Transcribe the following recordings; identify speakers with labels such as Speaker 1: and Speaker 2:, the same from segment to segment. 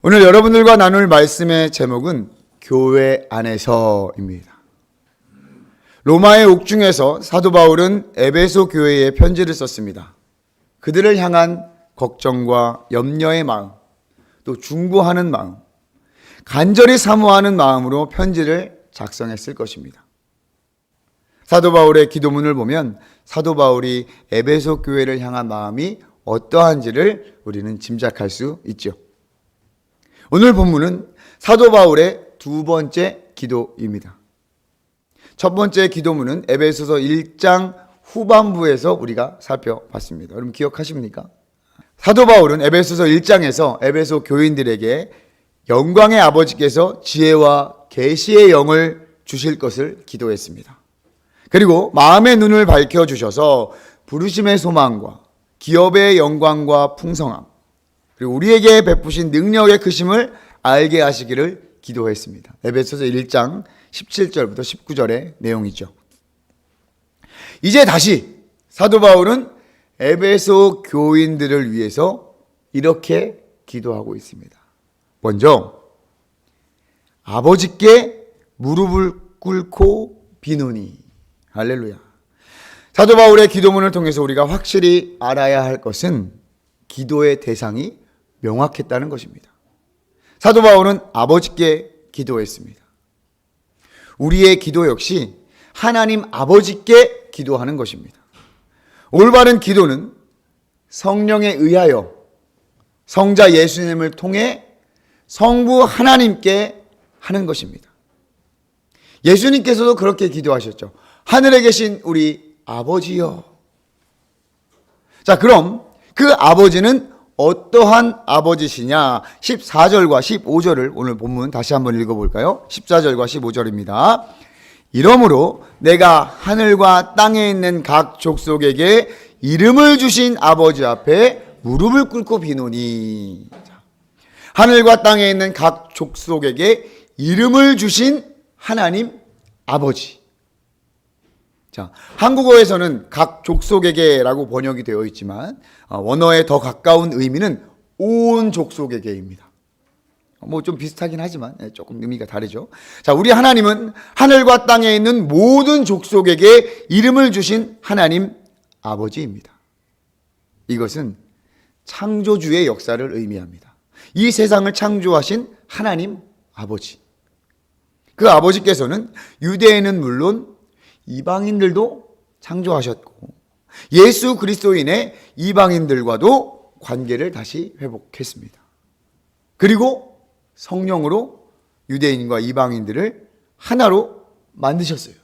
Speaker 1: 오늘 여러분들과 나눌 말씀의 제목은 교회 안에서입니다. 로마의 옥중에서 사도 바울은 에베소 교회에 편지를 썼습니다. 그들을 향한 걱정과 염려의 마음, 또 중보하는 마음, 간절히 사모하는 마음으로 편지를 작성했을 것입니다. 사도 바울의 기도문을 보면 사도 바울이 에베소 교회를 향한 마음이 어떠한지를 우리는 짐작할 수 있죠. 오늘 본문은 사도 바울의 두 번째 기도입니다. 첫 번째 기도문은 에베소서 1장 후반부에서 우리가 살펴봤습니다. 여러분 기억하십니까? 사도 바울은 에베소서 1장에서 에베소 교인들에게 영광의 아버지께서 지혜와 계시의 영을 주실 것을 기도했습니다. 그리고 마음의 눈을 밝혀주셔서 부르심의 소망과 기업의 영광과 풍성함, 그리고 우리에게 베푸신 능력의 크심을 알게 하시기를 기도했습니다. 에베소서 1장 17절부터 19절의 내용이죠. 이제 다시 사도 바울은 에베소 교인들을 위해서 이렇게 기도하고 있습니다. 먼저 아버지께 무릎을 꿇고 비노니. 할렐루야. 사도 바울의 기도문을 통해서 우리가 확실히 알아야 할 것은 기도의 대상이 명확했다는 것입니다. 사도 바울은 아버지께 기도했습니다. 우리의 기도 역시 하나님 아버지께 기도하는 것입니다. 올바른 기도는 성령에 의하여 성자 예수님을 통해 성부 하나님께 하는 것입니다. 예수님께서도 그렇게 기도하셨죠. 하늘에 계신 우리 아버지여. 자, 그럼 그 아버지는 어떠한 아버지시냐? 14절과 15절을 오늘 본문 다시 한번 읽어볼까요? 14절과 15절입니다. 이러므로 내가 하늘과 땅에 있는 각 족속에게 이름을 주신 아버지 앞에 무릎을 꿇고 비노니. 하늘과 땅에 있는 각 족속에게 이름을 주신 하나님 아버지. 자, 한국어에서는 각 족속에게라고 번역이 되어 있지만 원어에 더 가까운 의미는 온 족속에게입니다. 뭐 좀 비슷하긴 하지만 조금 의미가 다르죠. 자, 우리 하나님은 하늘과 땅에 있는 모든 족속에게 이름을 주신 하나님 아버지입니다. 이것은 창조주의 역사를 의미합니다. 이 세상을 창조하신 하나님 아버지. 그 아버지께서는 유대인은 물론 이방인들도 창조하셨고 예수 그리스도인의 이방인들과도 관계를 다시 회복했습니다. 그리고 성령으로 유대인과 이방인들을 하나로 만드셨어요.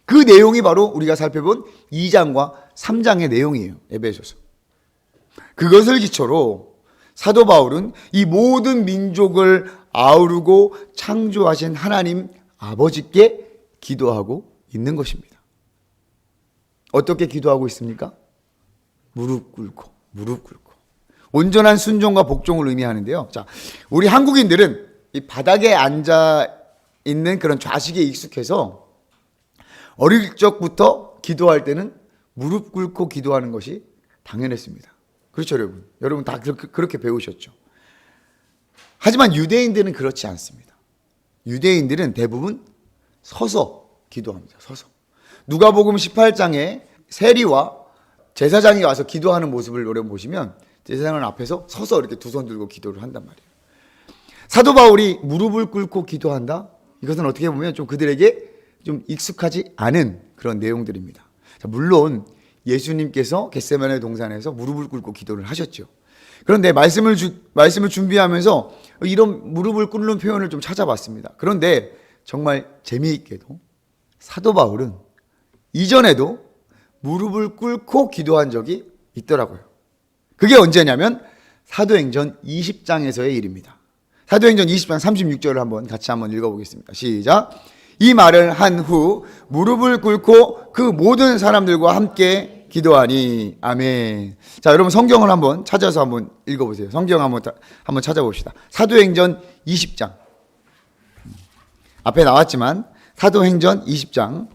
Speaker 1: 그 내용이 바로 우리가 살펴본 2장과 3장의 내용이에요. 에베소서. 그것을 기초로 사도 바울은 이 모든 민족을 아우르고 창조하신 하나님 아버지께 기도하고 있는 것입니다. 어떻게 기도하고 있습니까? 무릎 꿇고. 온전한 순종과 복종을 의미하는데요. 자, 우리 한국인들은 이 바닥에 앉아 있는 그런 좌식에 익숙해서 어릴 적부터 기도할 때는 무릎 꿇고 기도하는 것이 당연했습니다. 그렇죠, 여러분? 여러분 다 그렇게 배우셨죠? 하지만 유대인들은 그렇지 않습니다. 유대인들은 대부분 서서 기도합니다. 서서. 누가복음 18장에 세리와 제사장이 와서 기도하는 모습을 여러분 보시면 제사장은 앞에서 서서 이렇게 두 손 들고 기도를 한단 말이에요. 사도 바울이 무릎을 꿇고 기도한다? 이것은 어떻게 보면 좀 그들에게 좀 익숙하지 않은 그런 내용들입니다. 자, 물론 예수님께서 겟세마네 동산에서 무릎을 꿇고 기도를 하셨죠. 그런데 말씀을 준비하면서 이런 무릎을 꿇는 표현을 좀 찾아봤습니다. 그런데 정말 재미있게도 사도 바울은 이전에도 무릎을 꿇고 기도한 적이 있더라고요. 그게 언제냐면 사도행전 20장에서의 일입니다. 사도행전 20장 36절을 같이 한번 읽어보겠습니다. 시작. 이 말을 한 후 무릎을 꿇고 그 모든 사람들과 함께 기도하니. 아멘. 자, 여러분 성경을 한번 찾아서 한번 읽어보세요. 성경 한번 찾아봅시다. 사도행전 20장. 앞에 나왔지만 사도행전 20장.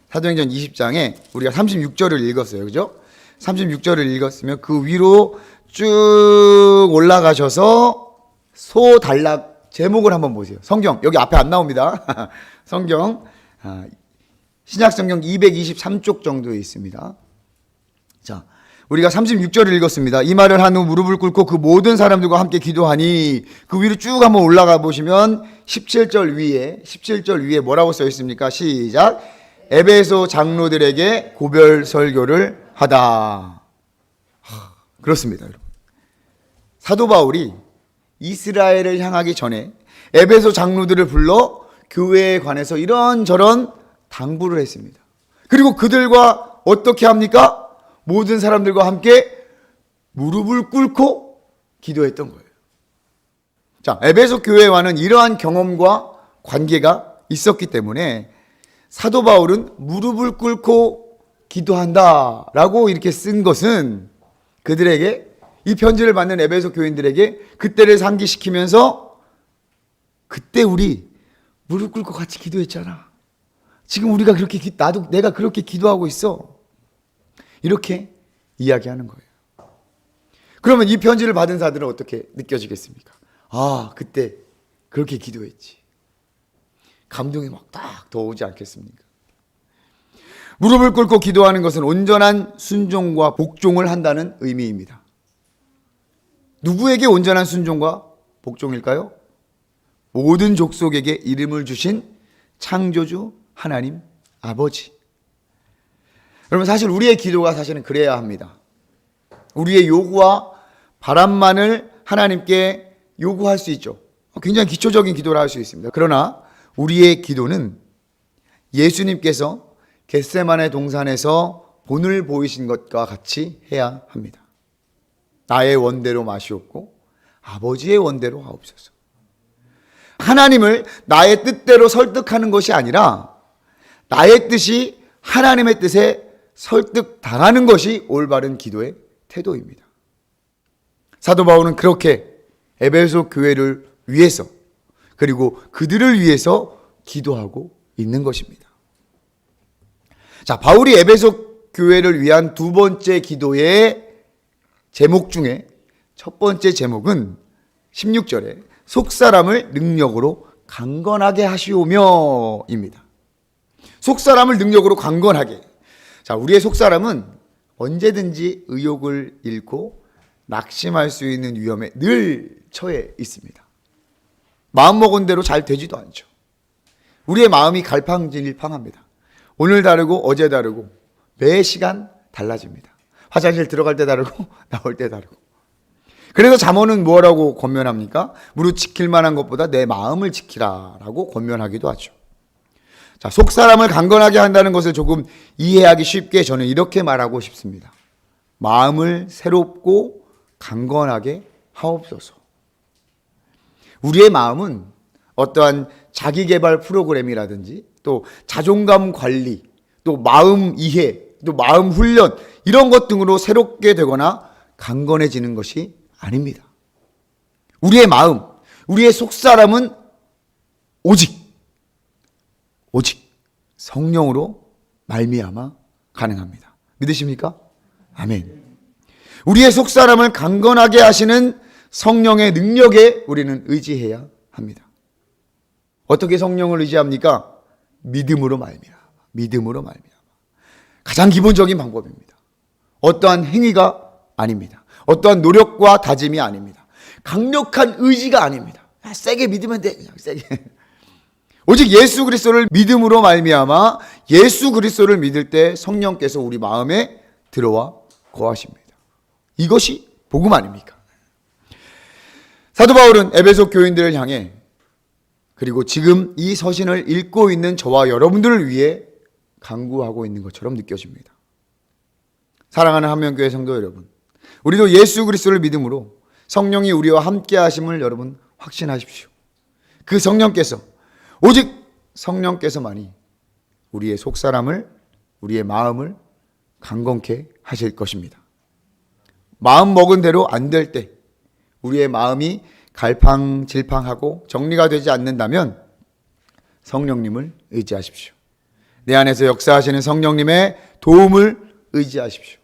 Speaker 1: 사도행전 20장에 우리가 36절을 읽었어요. 그죠? 36절을 읽었으면 그 위로 쭉 올라가셔서 소단락 제목을 한번 보세요. 성경 여기 앞에 안 나옵니다. 성경 신약성경 223쪽 정도에 있습니다. 자, 우리가 36절을 읽었습니다. 이 말을 한 후 무릎을 꿇고 그 모든 사람들과 함께 기도하니, 그 위로 쭉 한번 올라가 보시면 17절 위에 뭐라고 써 있습니까? 시작. 에베소 장로들에게 고별 설교를 하다. 그렇습니다, 여러분. 사도 바울이 이스라엘을 향하기 전에 에베소 장로들을 불러 교회에 관해서 이런저런 당부를 했습니다. 그리고 그들과 어떻게 합니까? 모든 사람들과 함께 무릎을 꿇고 기도했던 거예요. 자, 에베소 교회와는 이러한 경험과 관계가 있었기 때문에 사도 바울은 무릎을 꿇고 기도한다라고 이렇게 쓴 것은 그들에게, 이 편지를 받는 에베소 교인들에게 그때를 상기시키면서, 그때 우리 무릎 꿇고 같이 기도했잖아. 지금 우리가 그렇게 내가 그렇게 기도하고 있어. 이렇게 이야기하는 거예요. 그러면 이 편지를 받은 자들은 어떻게 느껴지겠습니까? 아, 그때 그렇게 기도했지. 감동이 막 딱 더 오지 않겠습니까? 무릎을 꿇고 기도하는 것은 온전한 순종과 복종을 한다는 의미입니다. 누구에게 온전한 순종과 복종일까요? 모든 족속에게 이름을 주신 창조주 하나님 아버지. 여러분, 사실 우리의 기도가 사실은 그래야 합니다. 우리의 요구와 바람만을 하나님께 요구할 수 있죠. 굉장히 기초적인 기도를 할 수 있습니다. 그러나 우리의 기도는 예수님께서 겟세마네 동산에서 본을 보이신 것과 같이 해야 합니다. 나의 원대로 마시옵고 아버지의 원대로 하옵소서. 하나님을 나의 뜻대로 설득하는 것이 아니라 나의 뜻이 하나님의 뜻에 설득당하는 것이 올바른 기도의 태도입니다. 사도 바울은 그렇게 에베소 교회를 위해서, 그리고 그들을 위해서 기도하고 있는 것입니다. 자, 바울이 에베소 교회를 위한 두 번째 기도의 제목 중에 첫 번째 제목은 16절에 속사람을 능력으로 강건하게 하시오며입니다. 속사람을 능력으로 강건하게. 자, 우리의 속사람은 언제든지 의욕을 잃고 낙심할 수 있는 위험에 늘 처해 있습니다. 마음먹은 대로 잘 되지도 않죠. 우리의 마음이 갈팡질팡합니다. 오늘 다르고 어제 다르고 매 시간 달라집니다. 화장실 들어갈 때 다르고 나올 때 다르고. 그래서 잠언은 뭐라고 권면합니까? 무릇 지킬 만한 것보다 내 마음을 지키라라고 권면하기도 하죠. 자, 속사람을 강건하게 한다는 것을 조금 이해하기 쉽게 저는 이렇게 말하고 싶습니다. 마음을 새롭고 강건하게 하옵소서. 우리의 마음은 어떠한 자기개발 프로그램이라든지 또 자존감 관리, 또 마음 이해, 또 마음 훈련, 이런 것 등으로 새롭게 되거나 강건해지는 것이 아닙니다. 우리의 마음, 우리의 속사람은 오직 성령으로 말미암아 가능합니다. 믿으십니까? 아멘. 우리의 속사람을 강건하게 하시는 성령의 능력에 우리는 의지해야 합니다. 어떻게 성령을 의지합니까? 믿음으로 말미암아. 가장 기본적인 방법입니다. 어떠한 행위가 아닙니다. 어떠한 노력과 다짐이 아닙니다. 강력한 의지가 아닙니다. 세게 믿으면 돼. 그냥 세게. 오직 예수 그리스도를 믿음으로 말미암아 예수 그리스도를 믿을 때 성령께서 우리 마음에 들어와 거하십니다. 이것이 복음 아닙니까? 사도 바울은 에베소 교인들을 향해, 그리고 지금 이 서신을 읽고 있는 저와 여러분들을 위해 간구하고 있는 것처럼 느껴집니다. 사랑하는 한명교회 성도 여러분, 우리도 예수 그리스도를 믿음으로 성령이 우리와 함께 하심을 여러분 확신하십시오. 그 성령께서, 오직 성령께서만이 우리의 속사람을, 우리의 마음을 강건케 하실 것입니다. 마음 먹은 대로 안 될 때, 우리의 마음이 갈팡질팡하고 정리가 되지 않는다면 성령님을 의지하십시오. 내 안에서 역사하시는 성령님의 도움을 의지하십시오.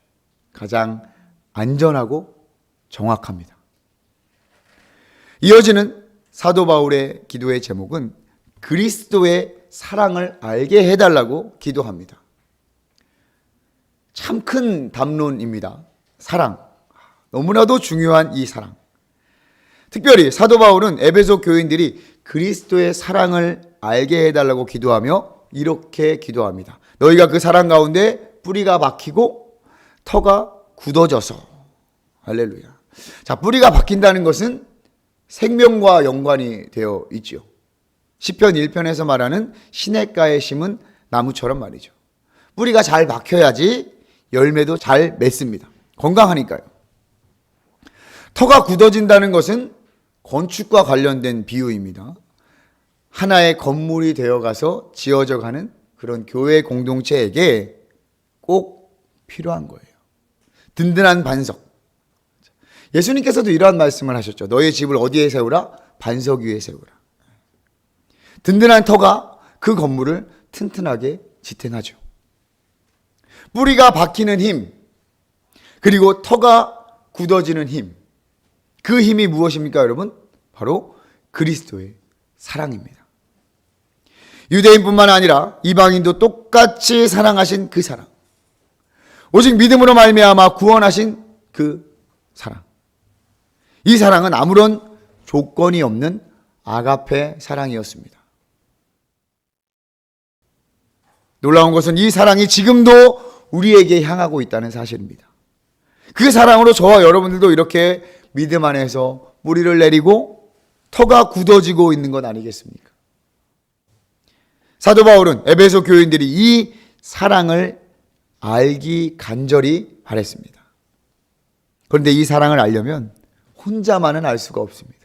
Speaker 1: 가장 안전하고 정확합니다. 이어지는 사도 바울의 기도의 제목은 그리스도의 사랑을 알게 해달라고 기도합니다. 참 큰 담론입니다. 사랑. 너무나도 중요한 이 사랑. 특별히 사도 바울은 에베소 교인들이 그리스도의 사랑을 알게 해달라고 기도하며 이렇게 기도합니다. 너희가 그 사랑 가운데 뿌리가 박히고 터가 굳어져서. 할렐루야. 자, 뿌리가 박힌다는 것은 생명과 연관이 되어 있죠. 시편 1편에서 말하는 시냇가에 심은 나무처럼 말이죠. 뿌리가 잘 박혀야지 열매도 잘 맺습니다. 건강하니까요. 터가 굳어진다는 것은 건축과 관련된 비유입니다. 하나의 건물이 되어가서 지어져 가는 그런 교회 공동체에게 꼭 필요한 거예요. 든든한 반석. 예수님께서도 이러한 말씀을 하셨죠. 너의 집을 어디에 세우라? 반석 위에 세우라. 든든한 터가 그 건물을 튼튼하게 지탱하죠. 뿌리가 박히는 힘, 그리고 터가 굳어지는 힘. 그 힘이 무엇입니까, 여러분? 바로 그리스도의 사랑입니다. 유대인뿐만 아니라 이방인도 똑같이 사랑하신 그 사랑. 오직 믿음으로 말미암아 구원하신 그 사랑. 이 사랑은 아무런 조건이 없는 아가페 사랑이었습니다. 놀라운 것은 이 사랑이 지금도 우리에게 향하고 있다는 사실입니다. 그 사랑으로 저와 여러분들도 이렇게 믿음 안에서 뿌리를 내리고 터가 굳어지고 있는 것 아니겠습니까? 사도 바울은 에베소 교인들이 이 사랑을 알기 간절히 바랬습니다. 그런데 이 사랑을 알려면 혼자만은 알 수가 없습니다.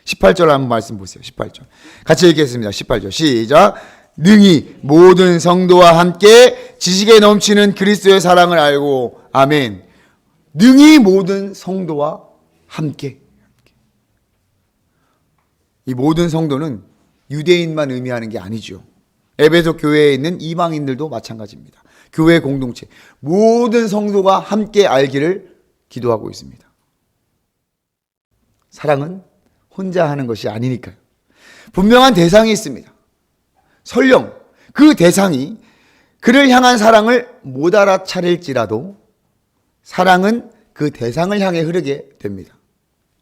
Speaker 1: 18절 한번 말씀 보세요. 18절. 같이 읽겠습니다. 18절. 시작. 능히 모든 성도와 함께 지식에 넘치는 그리스도의 사랑을 알고. 아멘. 능히 모든 성도와 함께. 이 모든 성도는 유대인만 의미하는 게 아니죠. 에베소 교회에 있는 이방인들도 마찬가지입니다. 교회 공동체 모든 성도가 함께 알기를 기도하고 있습니다. 사랑은 혼자 하는 것이 아니니까요. 분명한 대상이 있습니다. 설령 그 대상이 그를 향한 사랑을 못 알아차릴지라도 사랑은 그 대상을 향해 흐르게 됩니다.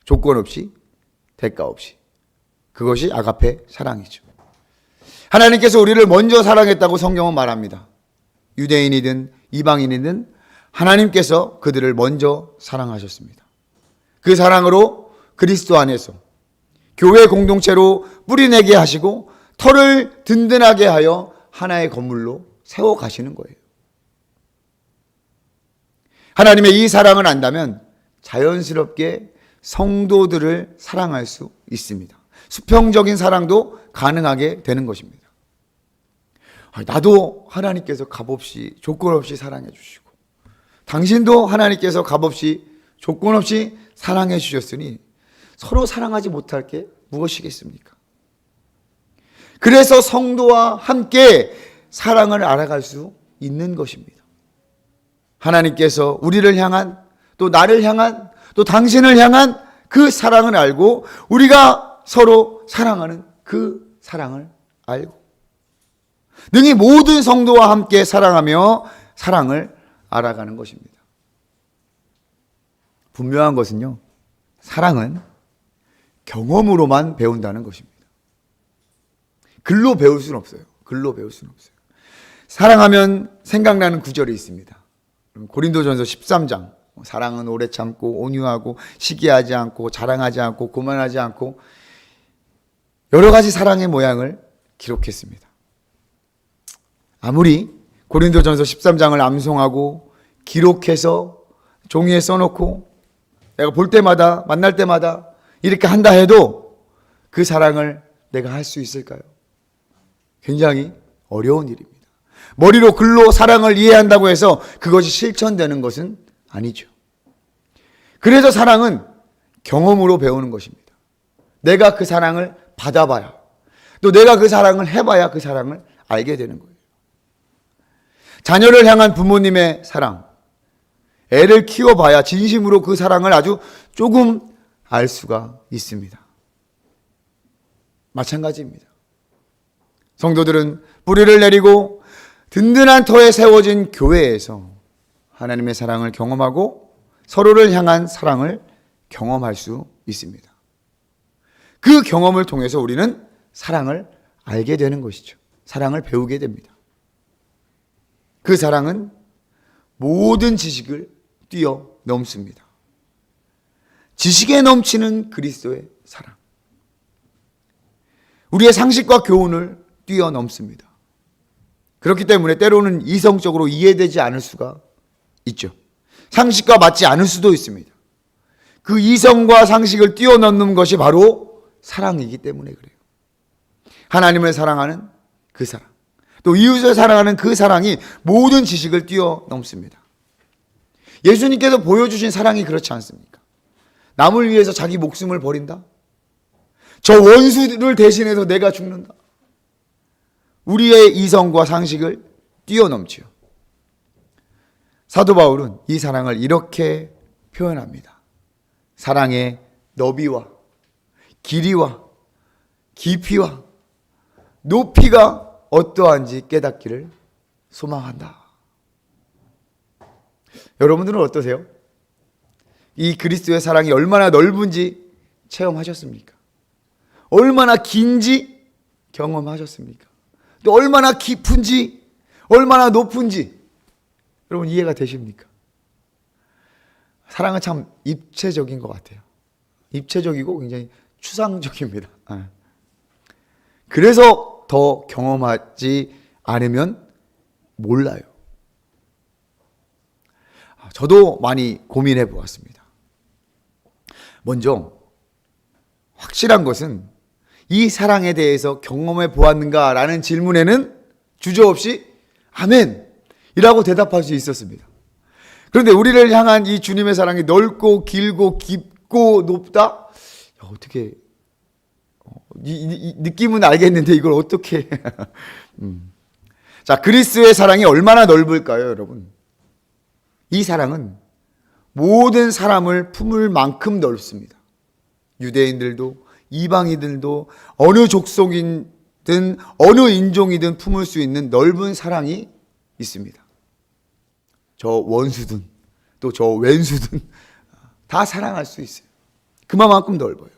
Speaker 1: 조건 없이, 대가 없이. 그것이 아가페 사랑이죠. 하나님께서 우리를 먼저 사랑했다고 성경은 말합니다. 유대인이든 이방인이든 하나님께서 그들을 먼저 사랑하셨습니다. 그 사랑으로 그리스도 안에서 교회 공동체로 뿌리내게 하시고 터를 든든하게 하여 하나의 건물로 세워가시는 거예요. 하나님의 이 사랑을 안다면 자연스럽게 성도들을 사랑할 수 있습니다. 수평적인 사랑도 가능하게 되는 것입니다. 나도 하나님께서 값없이 조건 없이 사랑해 주시고 당신도 하나님께서 값없이 조건 없이 사랑해 주셨으니 서로 사랑하지 못할 게 무엇이겠습니까? 그래서 성도와 함께 사랑을 알아갈 수 있는 것입니다. 하나님께서 우리를 향한 또 나를 향한 또 당신을 향한 그 사랑을 알고 우리가 서로 사랑하는 그 사랑을 알고 능히 모든 성도와 함께 사랑하며 사랑을 알아가는 것입니다. 분명한 것은요, 사랑은 경험으로만 배운다는 것입니다. 글로 배울 수는 없어요. 글로 배울 수는 없어요. 사랑하면 생각나는 구절이 있습니다. 고린도전서 13장. 사랑은 오래 참고 온유하고 시기하지 않고 자랑하지 않고 교만하지 않고 여러 가지 사랑의 모양을 기록했습니다. 아무리 고린도전서 13장을 암송하고 기록해서 종이에 써놓고 내가 볼 때마다 만날 때마다 이렇게 한다 해도 그 사랑을 내가 할 수 있을까요? 굉장히 어려운 일입니다. 머리로 글로 사랑을 이해한다고 해서 그것이 실천되는 것은 아니죠. 그래서 사랑은 경험으로 배우는 것입니다. 내가 그 사랑을 받아봐야 또 내가 그 사랑을 해봐야 그 사랑을 알게 되는 거예요. 자녀를 향한 부모님의 사랑. 애를 키워봐야 진심으로 그 사랑을 아주 조금 알 수가 있습니다. 마찬가지입니다. 성도들은 뿌리를 내리고 든든한 터에 세워진 교회에서 하나님의 사랑을 경험하고 서로를 향한 사랑을 경험할 수 있습니다. 그 경험을 통해서 우리는 사랑을 알게 되는 것이죠. 사랑을 배우게 됩니다. 그 사랑은 모든 지식을 뛰어넘습니다. 지식에 넘치는 그리스도의 사랑. 우리의 상식과 교훈을 뛰어넘습니다. 그렇기 때문에 때로는 이성적으로 이해되지 않을 수가 있죠. 상식과 맞지 않을 수도 있습니다. 그 이성과 상식을 뛰어넘는 것이 바로 사랑이기 때문에 그래요. 하나님을 사랑하는 그 사랑, 또 이웃을 사랑하는 그 사랑이 모든 지식을 뛰어넘습니다. 예수님께서 보여주신 사랑이 그렇지 않습니까? 남을 위해서 자기 목숨을 버린다? 저 원수를 대신해서 내가 죽는다? 우리의 이성과 상식을 뛰어넘지요. 사도 바울은 이 사랑을 이렇게 표현합니다. 사랑의 너비와 길이와 깊이와 높이가 어떠한지 깨닫기를 소망한다. 여러분들은 어떠세요? 이 그리스도의 사랑이 얼마나 넓은지 체험하셨습니까? 얼마나 긴지 경험하셨습니까? 또 얼마나 깊은지, 얼마나 높은지 여러분 이해가 되십니까? 사랑은 참 입체적인 것 같아요. 입체적이고 굉장히 추상적입니다. 그래서 더 경험하지 않으면 몰라요. 저도 많이 고민해 보았습니다. 먼저 확실한 것은 이 사랑에 대해서 경험해 보았는가라는 질문에는 주저없이 아멘이라고 대답할 수 있었습니다. 그런데 우리를 향한 이 주님의 사랑이 넓고 길고 깊고 높다? 어떻게 이 느낌은 알겠는데 이걸 어떻게 자, 그리스도의 사랑이 얼마나 넓을까요, 여러분? 이 사랑은 모든 사람을 품을 만큼 넓습니다. 유대인들도 이방인들도 어느 족속이든 어느 인종이든 품을 수 있는 넓은 사랑이 있습니다. 저 원수든 또 저 왼수든 다 사랑할 수 있어요. 그만큼 넓어요.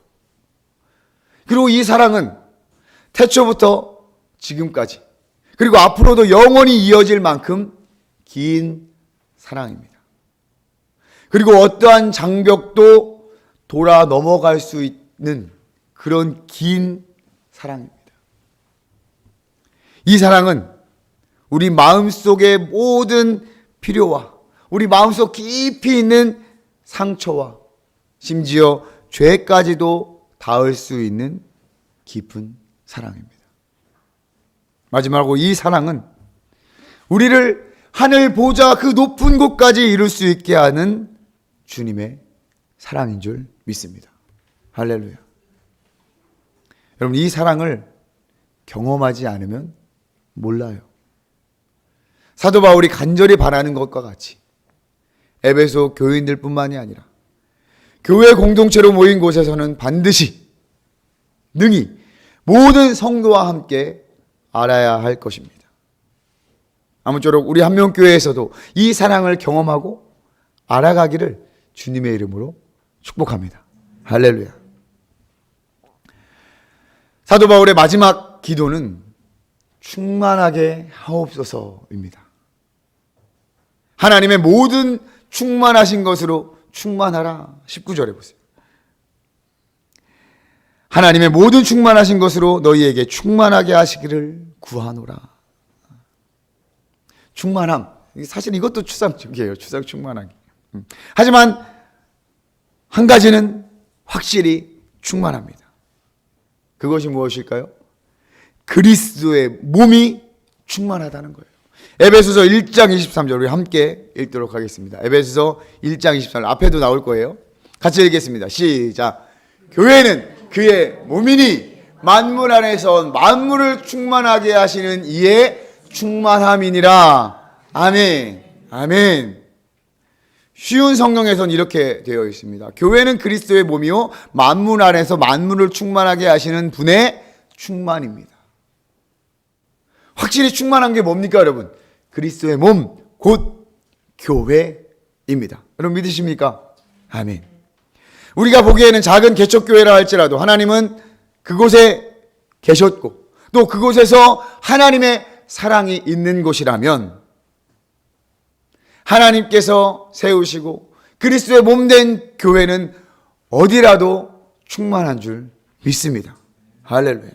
Speaker 1: 그리고 이 사랑은 태초부터 지금까지 그리고 앞으로도 영원히 이어질 만큼 긴 사랑입니다. 그리고 어떠한 장벽도 돌아 넘어갈 수 있는 그런 긴 사랑입니다. 이 사랑은 우리 마음속의 모든 필요와 우리 마음속 깊이 있는 상처와 심지어 죄까지도 닿을 수 있는 깊은 사랑입니다. 마지막으로 이 사랑은 우리를 하늘 보좌 그 높은 곳까지 이룰 수 있게 하는 주님의 사랑인 줄 믿습니다. 할렐루야. 여러분 이 사랑을 경험하지 않으면 몰라요. 사도 바울이 간절히 바라는 것과 같이 에베소 교인들뿐만이 아니라 교회 공동체로 모인 곳에서는 반드시 능히 모든 성도와 함께 알아야 할 것입니다. 아무쪼록 우리 한명교회에서도 이 사랑을 경험하고 알아가기를 주님의 이름으로 축복합니다. 할렐루야. 사도 바울의 마지막 기도는 충만하게 하옵소서입니다. 하나님의 모든 충만하신 것으로 충만하라. 19절에 보세요. 하나님의 모든 충만하신 것으로 너희에게 충만하게 하시기를 구하노라. 충만함. 사실 이것도 추상적이에요. 추상 충만하기. 하지만 한 가지는 확실히 충만합니다. 그것이 무엇일까요? 그리스도의 몸이 충만하다는 거예요. 에베소서 1장 23절 우리 함께 읽도록 하겠습니다. 에베소서 1장 23절 앞에도 나올 거예요. 같이 읽겠습니다. 시작. 교회는 그의 몸이니 만물 안에서 만물을 충만하게 하시는 이의 충만함이니라. 아멘. 아멘. 쉬운 성경에선 이렇게 되어 있습니다. 교회는 그리스도의 몸이요 만물 안에서 만물을 충만하게 하시는 분의 충만입니다. 확실히 충만한 게 뭡니까, 여러분? 그리스도의 몸, 곧 교회입니다. 여러분 믿으십니까? 아멘. 우리가 보기에는 작은 개척교회라 할지라도 하나님은 그곳에 계셨고 또 그곳에서 하나님의 사랑이 있는 곳이라면 하나님께서 세우시고 그리스도의 몸된 교회는 어디라도 충만한 줄 믿습니다. 할렐루야.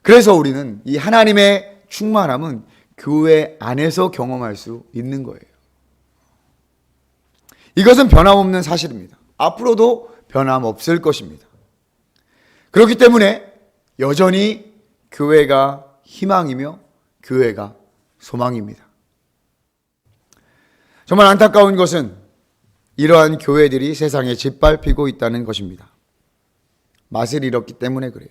Speaker 1: 그래서 우리는 이 하나님의 충만함은 교회 안에서 경험할 수 있는 거예요. 이것은 변함없는 사실입니다. 앞으로도 변함없을 것입니다. 그렇기 때문에 여전히 교회가 희망이며 교회가 소망입니다. 정말 안타까운 것은 이러한 교회들이 세상에 짓밟히고 있다는 것입니다. 맛을 잃었기 때문에 그래요.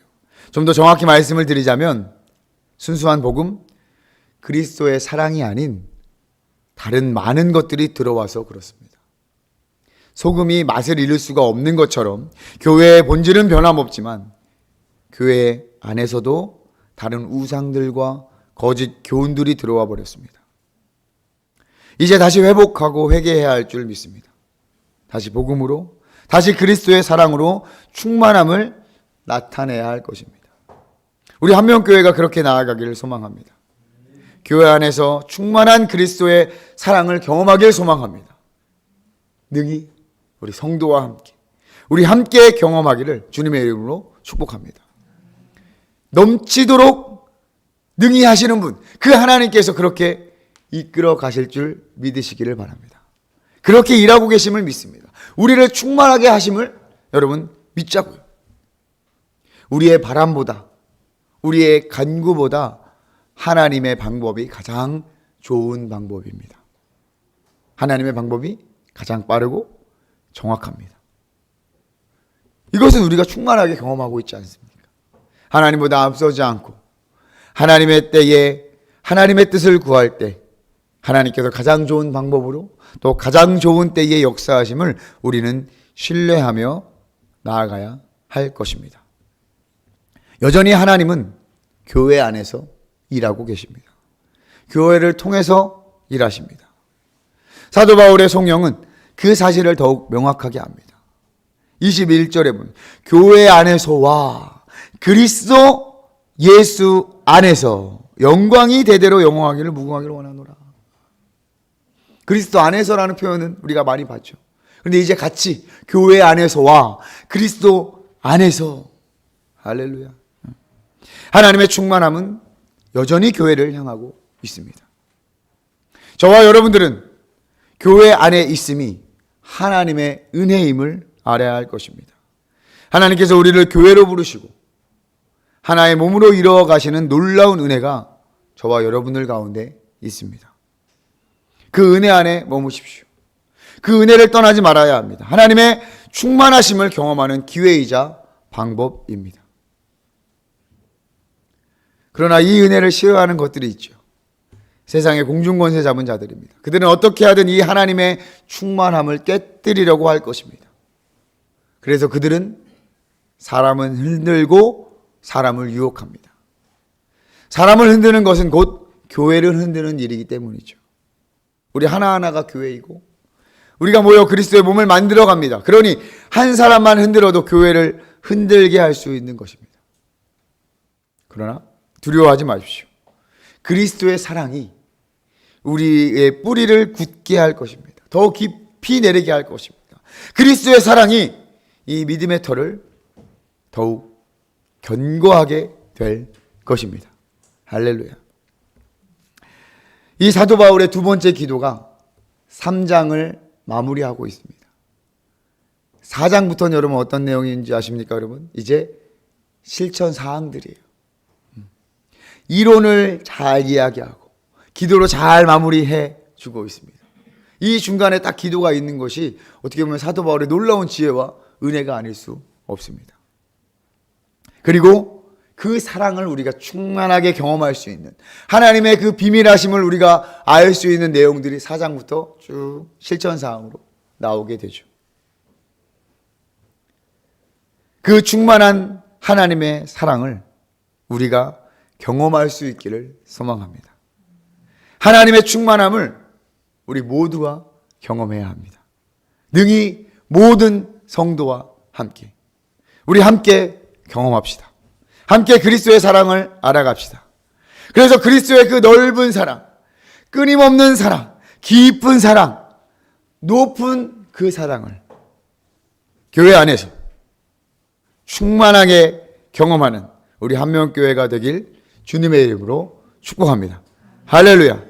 Speaker 1: 좀 더 정확히 말씀을 드리자면 순수한 복음, 그리스도의 사랑이 아닌 다른 많은 것들이 들어와서 그렇습니다. 소금이 맛을 잃을 수가 없는 것처럼 교회의 본질은 변함없지만 교회 안에서도 다른 우상들과 거짓 교훈들이 들어와 버렸습니다. 이제 다시 회복하고 회개해야 할 줄 믿습니다. 다시 복음으로, 다시 그리스도의 사랑으로 충만함을 나타내야 할 것입니다. 우리 한명교회가 그렇게 나아가기를 소망합니다. 교회 안에서 충만한 그리스도의 사랑을 경험하길 소망합니다. 능히 우리 성도와 함께, 우리 함께 경험하기를 주님의 이름으로 축복합니다. 넘치도록 능히 하시는 분, 그 하나님께서 그렇게 이끌어 가실 줄 믿으시기를 바랍니다. 그렇게 일하고 계심을 믿습니다. 우리를 충만하게 하심을 여러분 믿자고요. 우리의 바람보다, 우리의 간구보다 하나님의 방법이 가장 좋은 방법입니다. 하나님의 방법이 가장 빠르고 정확합니다. 이것은 우리가 충만하게 경험하고 있지 않습니까? 하나님보다 앞서지 않고 하나님의 때에 하나님의 뜻을 구할 때 하나님께서 가장 좋은 방법으로 또 가장 좋은 때에 역사하심을 우리는 신뢰하며 나아가야 할 것입니다. 여전히 하나님은 교회 안에서 일하고 계십니다. 교회를 통해서 일하십니다. 사도 바울의 성령은 그 사실을 더욱 명확하게 합니다. 21절에 보면 교회 안에서와 그리스도 예수 안에서 영광이 대대로 영원하기를 무궁하기를 원하노라. 그리스도 안에서라는 표현은 우리가 많이 봤죠. 그런데 이제 같이 교회 안에서와 그리스도 안에서, 할렐루야. 하나님의 충만함은 여전히 교회를 향하고 있습니다. 저와 여러분들은 교회 안에 있음이 하나님의 은혜임을 알아야 할 것입니다. 하나님께서 우리를 교회로 부르시고 하나의 몸으로 이루어 가시는 놀라운 은혜가 저와 여러분들 가운데 있습니다. 그 은혜 안에 머무십시오. 그 은혜를 떠나지 말아야 합니다. 하나님의 충만하심을 경험하는 기회이자 방법입니다. 그러나 이 은혜를 싫어하는 것들이 있죠. 세상의 공중권세 잡은 자들입니다. 그들은 어떻게 하든 이 하나님의 충만함을 깨뜨리려고 할 것입니다. 그래서 그들은 사람은 흔들고 사람을 유혹합니다. 사람을 흔드는 것은 곧 교회를 흔드는 일이기 때문이죠. 우리 하나하나가 교회이고 우리가 모여 그리스도의 몸을 만들어 갑니다. 그러니 한 사람만 흔들어도 교회를 흔들게 할 수 있는 것입니다. 그러나 두려워하지 마십시오. 그리스도의 사랑이 우리의 뿌리를 굳게 할 것입니다. 더 깊이 내리게 할 것입니다. 그리스도의 사랑이 이 믿음의 터를 더욱 견고하게 될 것입니다. 할렐루야. 이 사도 바울의 두 번째 기도가 3장을 마무리하고 있습니다. 4장부터는 여러분 어떤 내용인지 아십니까, 여러분? 이제 실천 사항들이에요. 이론을 잘 이야기하고 기도로 잘 마무리해 주고 있습니다. 이 중간에 딱 기도가 있는 것이 어떻게 보면 사도 바울의 놀라운 지혜와 은혜가 아닐 수 없습니다. 그리고 그 사랑을 우리가 충만하게 경험할 수 있는 하나님의 그 비밀하심을 우리가 알 수 있는 내용들이 4장부터 쭉 실천사항으로 나오게 되죠. 그 충만한 하나님의 사랑을 우리가 경험할 수 있기를 소망합니다. 하나님의 충만함을 우리 모두가 경험해야 합니다. 능히 모든 성도와 함께 우리 함께 경험합시다. 함께 그리스도의 사랑을 알아갑시다. 그래서 그리스도의 그 넓은 사랑, 끊임없는 사랑, 깊은 사랑, 높은 그 사랑을 교회 안에서 충만하게 경험하는 우리 한명교회가 되길 주님의 이름으로 축복합니다. 할렐루야.